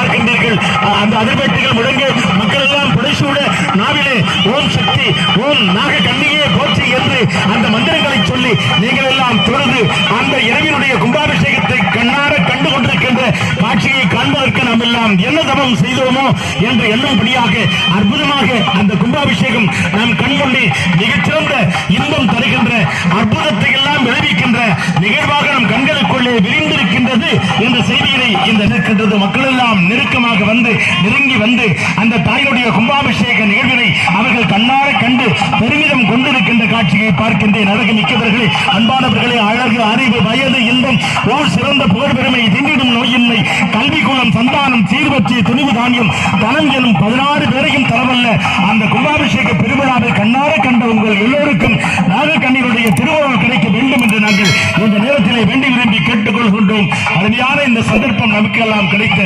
பார்க்கின்றீர்கள். அந்த அதிர்வெட்டுகள் முழங்க மக்கள் எல்லாம் புடைசூட நாவிலே ஓம் சக்தி ஓம் நாக கண்ணியே போற்றி என்று அந்த மந்திரங்களை சொல்லி நீங்கள் எல்லாம் தொழுது அந்த இரவினுடைய கும்பாபிஷேகத்தை கண்ணார கண்டு கொண்டிருக்கின்ற காட்சியை காண்பதற்கு நாம் எல்லாம் என்ன தவம் செய்தோமோ என்று எண்ணும்படியாக அற்புதமாக அந்த கும்பாபிஷேகம் நாம் கண்கொண்டு மிகச்சிறந்த இன்பம் தருகின்ற அற்புதத்தை எல்லாம் விளைவிக்கின்ற நிகழ்வாக நம் கண்களுக்குள்ளே விரிந்திருக்கின்றது என்ற செய்தியினை இந்த நிற்கின்றது. மக்கள் எல்லாம் நெருக்கமாக வந்து நெருங்கி வந்து அந்த தாயினுடைய கும்பாபிஷேக நிகழ்வினை அவர்கள் கண்ணார கண்டு பெருமிதம் கொண்டிருக்கின்ற காட்சியை பார்க்கின்றேன். அழகு மிக்கவர்களே, அன்பானவர்களே, அழகு அறிவு வயது இன்பம் ஊர் சிறந்த புகழ் பெருமை திண்டிடும் நோயின்மை கல்வி குலம் சந்தானம் சீர்வற்றிய துணிவு தானியம் தனம் எனும் 16 பேரையும் தரவல்ல அந்த கும்பாபிஷேக பெருவிழாவை கண்ணார கண்ட உங்கள் எல்லோருக்கும் நாகக்கண்ணியுடைய திருவுருள் கிடைக்க வேண்டும் என்று நாங்கள் இந்த நேரத்திலே வேண்டி விரும்பி கேட்டுக்கொள்கின்றோம். அருமையான இந்த சந்தர்ப்பம் நமக்கெல்லாம் கிடைத்த